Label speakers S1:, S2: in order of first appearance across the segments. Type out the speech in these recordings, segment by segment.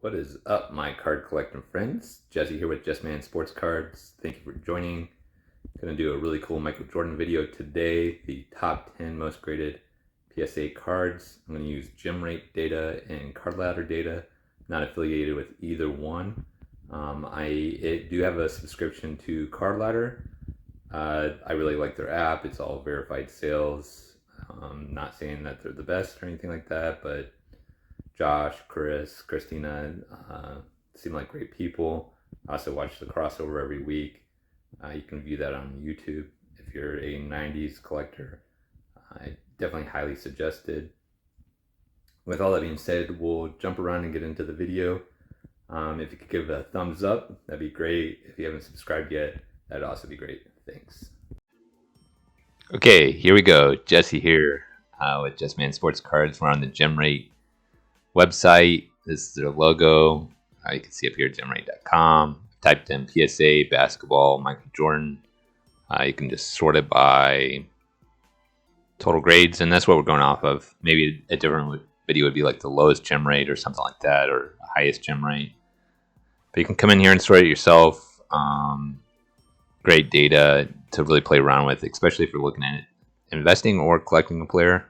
S1: What is up, my card collecting friends? Jesse here with Just Man Sports Cards. Thank you for joining. Going to do a really cool Michael Jordan video today. The top 10 most graded PSA cards. I'm going to use gem rate data and card ladder data. Not affiliated with either one. I do have a subscription to Card Ladder. I really like their app. It's all verified sales. Not saying that they're the best or anything like that, but Josh, Chris, Christina seem like great people. I also watch the crossover every week. You can view that on YouTube if you're a 90s collector. I definitely highly suggested. With all that being said, we'll jump around and get into the video. If you could give a thumbs up, that'd be great. If you haven't subscribed yet, that'd also be great. Thanks.
S2: Okay, here we go. Jesse here with Just Man Sports Cards. We're on the Gem Rate website. This is their logo. You can see up here, gemrate.com. Typed in PSA, basketball, Michael Jordan. You can just sort it by total grades, and that's what we're going off of. Maybe a different video would be like the lowest gem rate or something like that, or highest gem rate. But you can come in here and sort it yourself. Great data to really play around with, especially if you're looking at investing or collecting a player.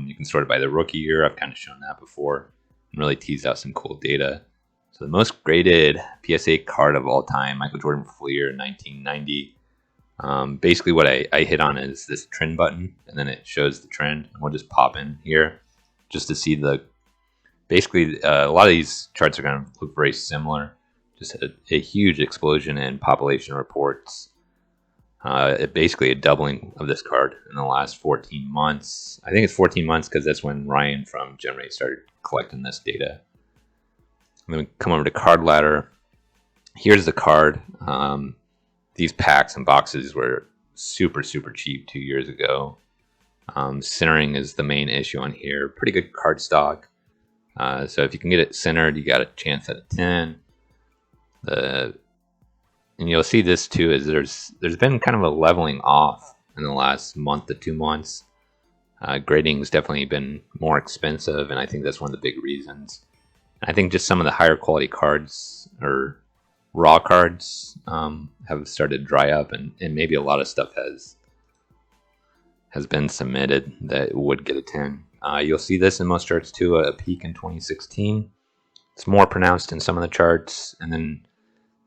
S2: You can sort it by the rookie year. I've kind of shown that before and really teased out some cool data. So the most graded PSA card of all time, Michael Jordan Fleer, 1990. Basically what I hit on is this trend button, and then it shows the trend. And we'll just pop in here just to see basically a lot of these charts are going to look very similar. Just a huge explosion in population reports. Basically a doubling of this card in the last 14 months. I think it's 14 months because that's when Ryan from GemRate started collecting this data. I'm going to come over to Card Ladder. Here's the card. These packs and boxes were super cheap 2 years ago. Centering is the main issue on here. Pretty good card stock. So if you can get it centered, you got a chance at a 10. And you'll see this too, is there's been kind of a leveling off in the last month to 2 months. Grading's definitely been more expensive, and I think that's one of the big reasons. I think just some of the higher quality cards or raw cards have started to dry up, and maybe a lot of stuff has been submitted that would get a 10. You'll see this in most charts too, a peak in 2016. It's more pronounced in some of the charts, and then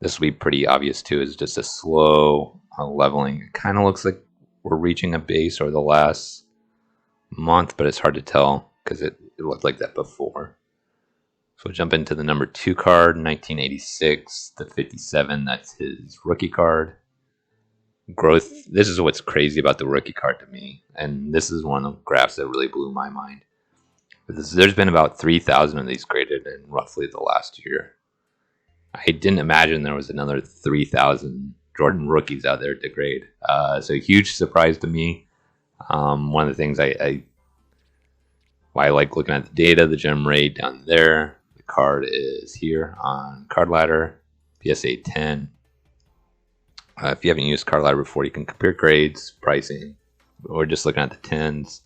S2: this will be pretty obvious too, is just a slow leveling. It kind of looks like we're reaching a base over the last month, but it's hard to tell because it looked like that before. So we'll jump into the number 2 card, 1986, the 57. That's his rookie card. Growth. This is what's crazy about the rookie card to me, and this is one of the graphs that really blew my mind. There's been about 3,000 of these graded in roughly the last year. I didn't imagine there was another 3,000 Jordan rookies out there to grade. So a huge surprise to me. One of the things why I like looking at the data, the gem rate down there. The card is here on Card Ladder, PSA 10. If you haven't used Card Ladder before, you can compare grades, pricing, or just looking at the 10s.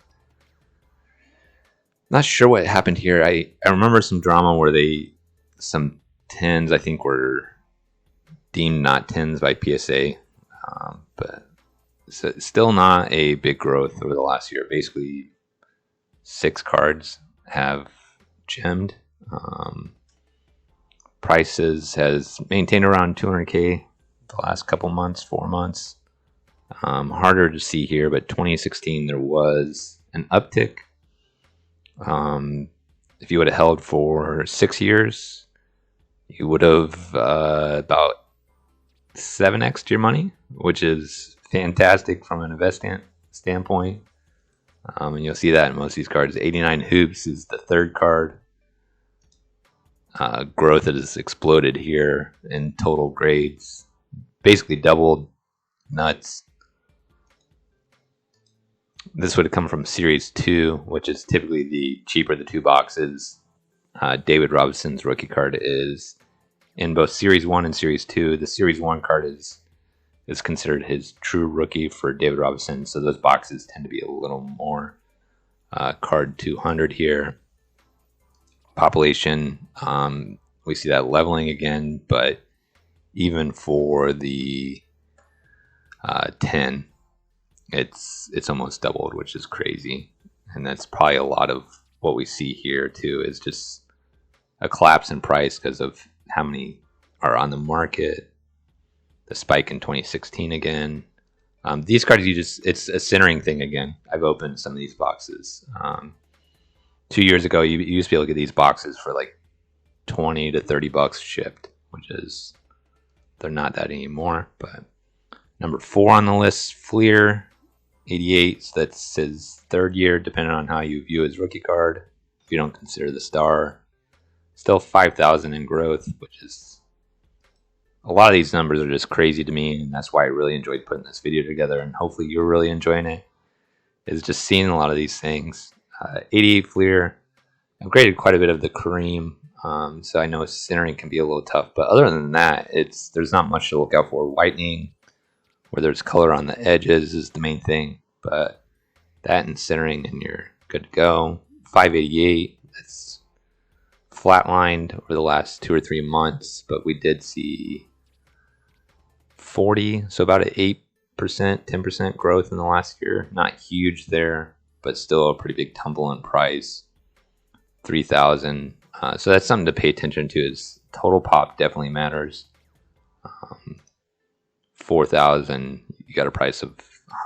S2: Not sure what happened here. I remember some drama where some 10s I think were deemed not 10s by PSA, but it's still not a big growth over the last year. Basically 6 cards have gemmed. Prices has maintained around 200K the last couple months, 4 months. Harder to see here, but 2016 there was an uptick. If you would have held for 6 years, you would have about 7x your money, which is fantastic from an investment standpoint. And you'll see that in most of these cards. 89 Hoops is the 3rd card. Growth has exploded here in total grades. Basically doubled, nuts. This would have come from Series 2, which is typically the cheaper the 2 boxes. David Robinson's rookie card is in both Series 1 and Series 2. The Series 1 card is considered his true rookie for David Robinson, so those boxes tend to be a little more. Card 200 here. Population we see that leveling again, but even for the 10, it's almost doubled, which is crazy. And that's probably a lot of what we see here too, is just a collapse in price because of how many are on the market. The spike in 2016 again. These cards, it's a centering thing again. I've opened some of these boxes. 2 years ago, you used to be able to get these boxes for like 20 to 30 bucks shipped, which is, they're not that anymore. But number 4 on the list, Fleer, 88. So that's his third year, depending on how you view his rookie card. If you don't consider the star, still 5,000 in growth, which is, a lot of these numbers are just crazy to me, and that's why I really enjoyed putting this video together, and hopefully you're really enjoying it, is just seeing a lot of these things. 88 Fleer, I've graded quite a bit of the Kareem, so I know centering can be a little tough, but other than that, there's not much to look out for. Whitening, where there's color on the edges, is the main thing, but that and centering, and you're good to go. 588, that's flatlined over the last 2 or 3 months, but we did see 40, so about an 8%, 10% growth in the last year. Not huge there, but still a pretty big tumble in price. 3,000. So that's something to pay attention to. Is total pop definitely matters. 4,000, you got a price of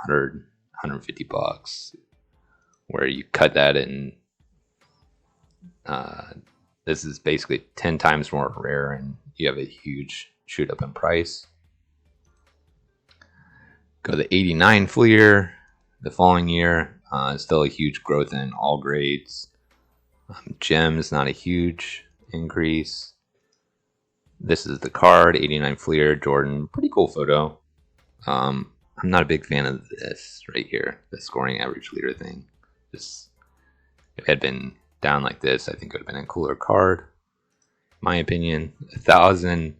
S2: 100, 150 bucks, where you cut that in. This is basically 10 times more rare, and you have a huge shoot up in price. Go to 89 Fleer the following year. Still a huge growth in all grades. Gems, not a huge increase. This is the card, 89 Fleer, Jordan. Pretty cool photo. I'm not a big fan of this right here, the scoring average leader thing. Just, if it had been down like this, I think it would have been a cooler card. My opinion. 1,000.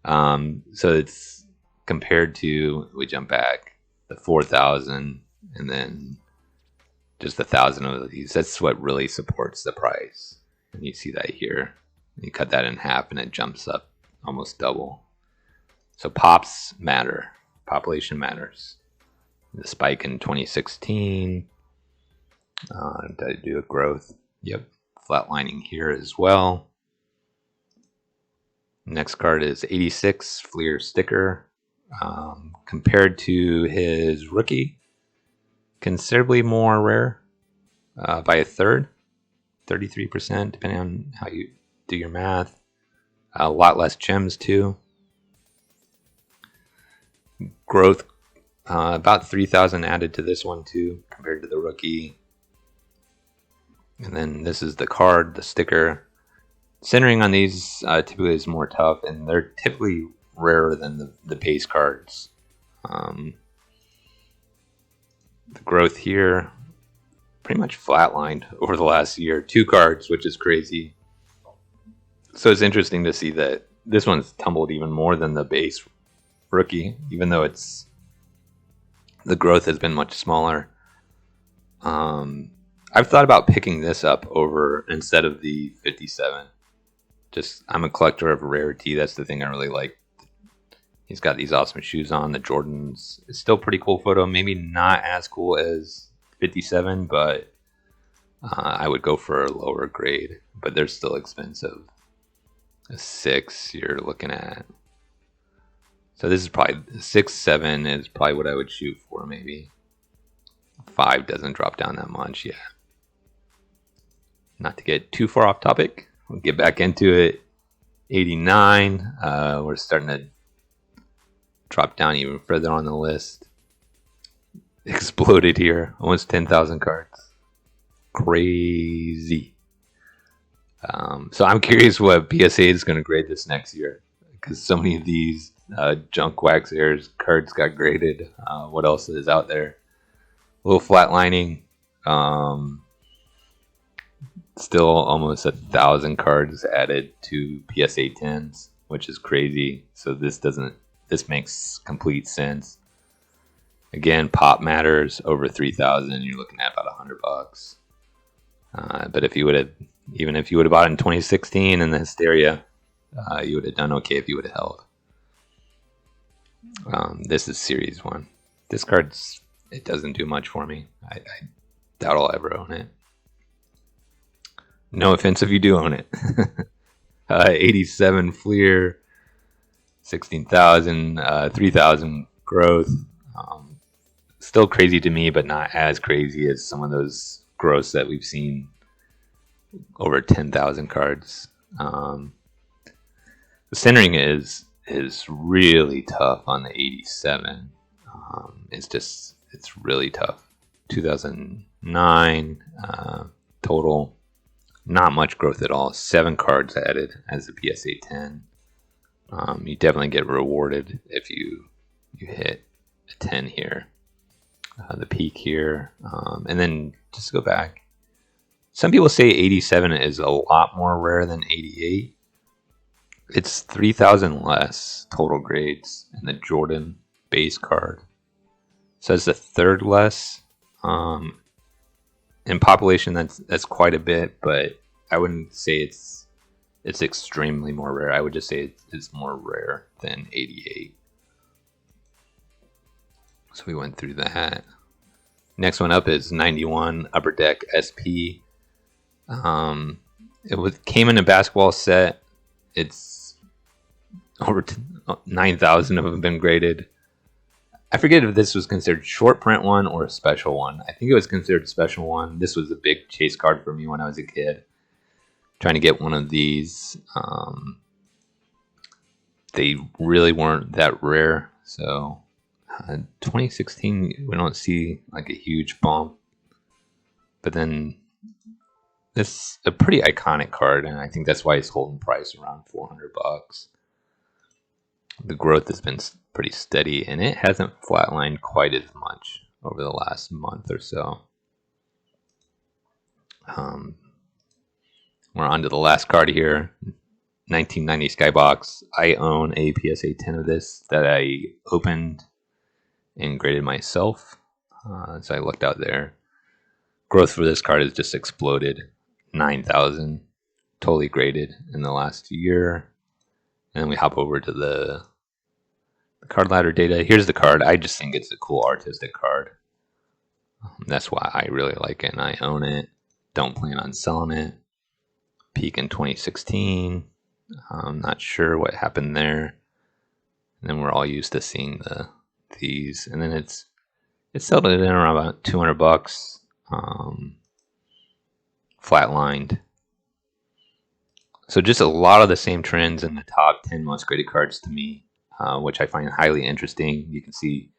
S2: So it's compared to, we jump back, the 4,000, and then just 1,000 of these. That's what really supports the price. And you see that here. You cut that in half, and it jumps up almost double. So pops matter. Population matters. The spike in 2016. Did I do a growth? Yep. Flatlining here as well. Next card is 86 Fleer sticker. Compared to his rookie, considerably more rare by a third, 33%, depending on how you do your math. A lot less gems too. Growth, about 3,000 added to this one too, compared to the rookie. And then this is the card, the sticker. Centering on these typically is more tough, and they're typically rarer than the base cards. The growth here, pretty much flatlined over the last year. 2 cards, which is crazy. So it's interesting to see that this one's tumbled even more than the base rookie, even though the growth has been much smaller. I've thought about picking this up over instead of the 57. Just, I'm a collector of rarity. That's the thing I really like. He's got these awesome shoes on. The Jordans. It's still a pretty cool photo. Maybe not as cool as 57, but I would go for a lower grade. But they're still expensive. A 6 you're looking at. So this is probably 6, 7 is probably what I would shoot for. Maybe 5 doesn't drop down that much. Yeah. Not to get too far off topic. We'll get back into it. 89. We're starting to drop down even further on the list. Exploded here. Almost 10,000 cards. Crazy. So I'm curious what PSA is going to grade this next year. Because so many of these junk wax airs cards got graded. What else is out there? A little flatlining. Still almost 1,000 cards added to PSA 10s, which is crazy. So this makes complete sense. Again, pop matters. Over 3,000, you're looking at about $100. But if you would have, even if you would have bought in 2016 in the hysteria, you would have done okay if you would have held. This is Series 1. This card's, it doesn't do much for me. I doubt I'll ever own it. No offense if you do own it. 87 Fleer, 16,000, 3,000 growth. Still crazy to me, but not as crazy as some of those growths that we've seen over 10,000 cards. The centering is really tough on the 87. It's really tough. 2009 total, not much growth at all. 7 cards added as a PSA 10. You definitely get rewarded if you hit a 10 here. The peak here, and then just to go back. Some people say 87 is a lot more rare than 88. It's 3,000 less total grades in the Jordan base card. So it's a third less. In population, that's quite a bit, but I wouldn't say it's extremely more rare. I would just say it's more rare than 88. So we went through that. Next one up is 91 Upper Deck SP. It came in a basketball set. It's over 9,000 of them have been graded. I forget if this was considered short print one or a special one. I think it was considered a special one. This was a big chase card for me when I was a kid, trying to get one of these. They really weren't that rare, so 2016 we don't see like a huge bump, but then this is a pretty iconic card, and I think that's why it's holding price around $400. The growth has been pretty steady, and it hasn't flatlined quite as much over the last month or so. We're on to the last card here. 1990 Skybox. I own a PSA 10 of this that I opened and graded myself. So I looked out there. Growth for this card has just exploded. 9,000 totally graded in the last year. And then we hop over to the card ladder data. Here's the card. I just think it's a cool artistic card. That's why I really like it and I own it. Don't plan on selling it. Peak in 2016. I'm not sure what happened there. And then we're all used to seeing these, and then it's settled in around about $200. Flatlined. So just a lot of the same trends in the top 10 most graded cards to me, which I find highly interesting. You can see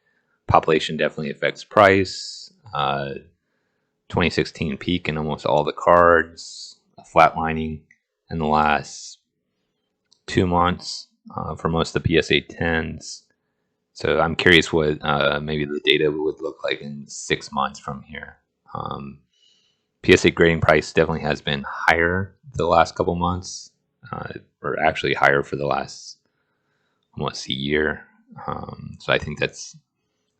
S2: population definitely affects price. 2016 peak in almost all the cards. Flatlining in the last 2 months for most of the PSA 10s. So I'm curious what maybe the data would look like in 6 months from here. PSA grading price definitely has been higher the last couple months, or actually higher for the last almost a year. So I think that's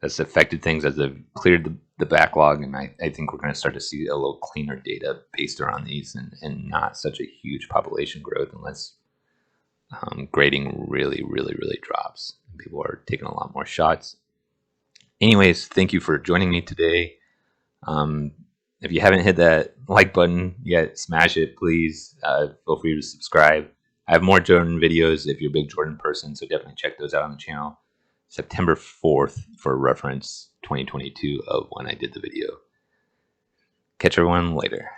S2: affected things as they've cleared the backlog, and I think we're going to start to see a little cleaner data based around these, and not such a huge population growth unless grading really drops. People are taking a lot more shots. Anyways, thank you for joining me today. If you haven't hit that like button yet, smash it, please. Feel free to subscribe. I have more Jordan videos if you're a big Jordan person, so definitely check those out on the channel. September 4th for reference 2022 of when I did the video. Catch everyone later.